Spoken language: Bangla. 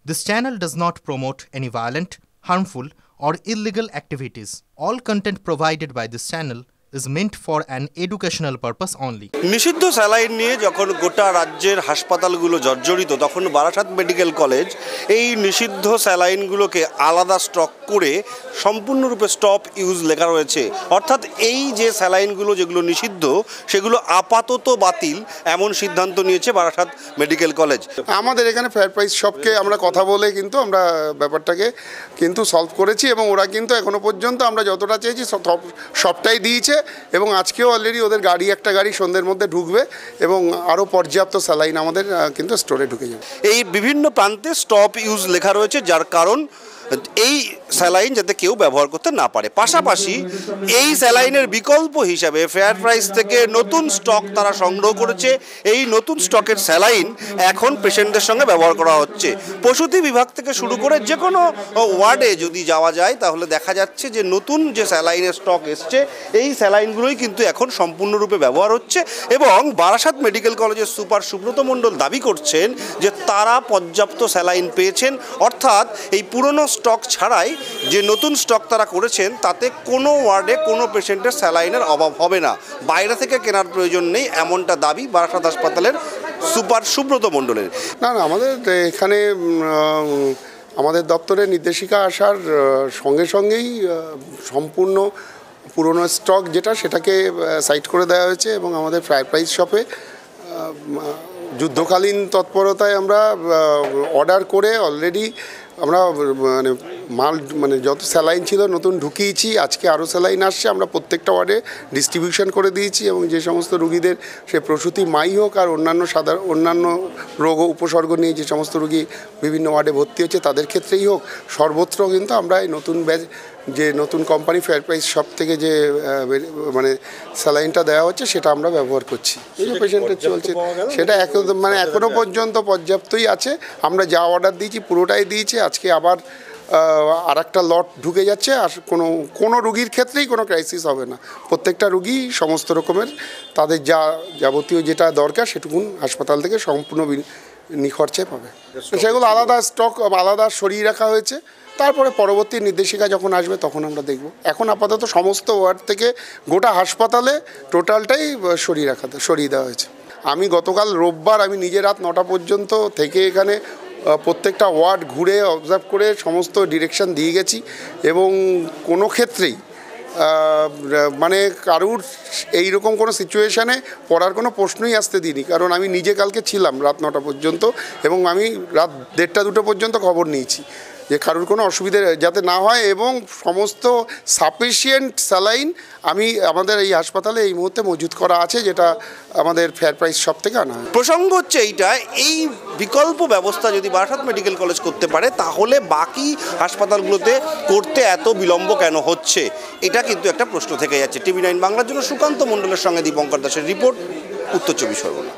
This channel does not promote any violent, harmful, or illegal activities. All content provided by this channel is meant for an educational purpose only. নিষিদ্ধ স্যালাইন নিয়ে যখন গোটা রাজ্যের হাসপাতালগুলো জর্জরিত তখন বারাসাত মেডিকেল কলেজ এই নিষিদ্ধ স্যালাইনগুলোকে আলাদা স্টক করে সম্পূর্ণরূপে স্টপ ইউজ লেখা রয়েছে, অর্থাৎ এই যে স্যালাইনগুলো যেগুলো নিষিদ্ধ সেগুলো আপাতত বাতিল এমন সিদ্ধান্ত নিয়েছে বারাসাত মেডিকেল কলেজ। আমাদের এখানে ফেয়ার প্রাইস শপকে আমরা কথা বলে কিন্তু আমরা ব্যাপারটাকে কিন্তু সলভ করেছি এবং ওরা কিন্তু এখনো পর্যন্ত আমরা যতটা চেয়েছি সবটাই দিয়েছে এবং আজকেও অলরেডি ওদের একটা গাড়ি সন্ধ্যের মধ্যে ঢুকবে এবং আরও পর্যাপ্ত স্যালাইন আমাদের কিন্তু স্টোরে ঢুকে যাবে। এই বিভিন্ন প্রান্তে স্টপ ইউজ লেখা রয়েছে, যার কারণ এই স্যালাইন যাতে কেউ ব্যবহার করতে না পারে। পাশাপাশি এই স্যালাইনের বিকল্প হিসাবে ফেয়ার প্রাইস থেকে নতুন স্টক তারা সংগ্রহ করেছে। এই নতুন স্টকের স্যালাইন এখন পেশেন্টদের সঙ্গে ব্যবহার করা হচ্ছে। প্রসূতি বিভাগ থেকে শুরু করে যে কোনো ওয়ার্ডে যদি যাওয়া যায় তাহলে দেখা যাচ্ছে যে নতুন যে স্যালাইনের স্টক এসছে এই স্যালাইনগুলোই কিন্তু এখন সম্পূর্ণরূপে ব্যবহার হচ্ছে এবং বারাসাত মেডিকেল কলেজের সুপার সুব্রত মণ্ডল দাবি করছেন যে তারা পর্যাপ্ত স্যালাইন পেয়েছেন, অর্থাৎ এই পুরনো স্টক ছাড়াই যে নতুন স্টক তারা করেছেন তাতে কোনো ওয়ার্ডে কোনো পেশেন্টের স্যালাইনের অভাব হবে না, বাইরে থেকে কেনার প্রয়োজন নেই, এমনটা দাবি বারাসাত হাসপাতালের সুপার সুব্রত মণ্ডলের। না আমাদের এখানে আমাদের দপ্তরের নির্দেশিকা আসার সঙ্গে সঙ্গেই সম্পূর্ণ পুরনো স্টক সেটাকে সাইড করে দেওয়া হয়েছে এবং আমাদের ফেয়ার প্রাইস শপে যুদ্ধকালীন তৎপরতায় আমরা অর্ডার করে অলরেডি আমরা যত স্যালাইন ছিল নতুন ঢুকিয়েছি। আজকে আরও স্যালাইন আসছে, আমরা প্রত্যেকটা ওয়ার্ডে ডিস্ট্রিবিউশন করে দিয়েছি এবং যে সমস্ত রুগীদের সে প্রসূতি মাই হোক আর অন্যান্য রোগ উপসর্গ নিয়ে যে সমস্ত রুগী বিভিন্ন ওয়ার্ডে ভর্তি হচ্ছে তাদের ক্ষেত্রেই হোক সর্বত্র কিন্তু আমরা এই নতুন কোম্পানি ফেয়ার প্রাইস শপ থেকে যে স্যালাইনটা দেওয়া হচ্ছে সেটা আমরা ব্যবহার করছি। এই যে পেশেন্টের চলছে সেটা এখনও পর্যন্ত পর্যাপ্তই আছে। আমরা যা অর্ডার দিয়েছি পুরোটাই দিয়েছি। আজকে আবার আরেকটা লট ঢুকে যাচ্ছে। আর কোনো রুগীর ক্ষেত্রেই কোনো ক্রাইসিস হবে না। প্রত্যেকটা রুগী সমস্ত রকমের তাদের যাবতীয় যেটা দরকার সেটুকুন হাসপাতাল থেকে সম্পূর্ণ নিখরচায় পাবে। সেগুলো আলাদা স্টক আলাদা সরিয়ে রাখা হয়েছে, তারপরে পরবর্তী নির্দেশিকা যখন আসবে তখন আমরা দেখব। এখন আপাতত সমস্ত ওয়ার্ড থেকে গোটা হাসপাতালে টোটালটাই সরিয়ে দেওয়া হয়েছে। আমি গতকাল রোববার আমি নিজে রাত 9টা পর্যন্ত থেকে এখানে প্রত্যেকটা ওয়ার্ড ঘুরে অবজার্ভ করে সমস্ত ডিরেকশন দিয়ে গেছি এবং কোনো ক্ষেত্রেই কারুর এইরকম কোনো সিচুয়েশানে পড়ার কোনো প্রশ্নই আসতে দিইনি, কারণ আমি নিজে কালকে ছিলাম রাত 9টা পর্যন্ত এবং আমি রাত 1:30-2টো পর্যন্ত খবর নিয়েছি যে কারুর কোনো অসুবিধা যাতে না হয় এবং সমস্ত সাফিসিয়েন্ট স্যালাইন আমাদের এই হাসপাতালে এই মুহূর্তে মজুত করা আছে, যেটা আমাদের ফেয়ার প্রাইস শপ থেকে আনা হয়। প্রসঙ্গ হচ্ছে এই বিকল্প ব্যবস্থা যদি বারাসাত মেডিকেল কলেজ করতে পারে তাহলে বাকি হাসপাতালগুলোতে করতে এত বিলম্ব কেন হচ্ছে, এটা কিন্তু একটা প্রশ্ন থেকে যাচ্ছে। TV9 বাংলার জন্য সুকান্ত মণ্ডলের সঙ্গে দীপঙ্কর দাসের রিপোর্ট, উত্তর 24 পরগনা।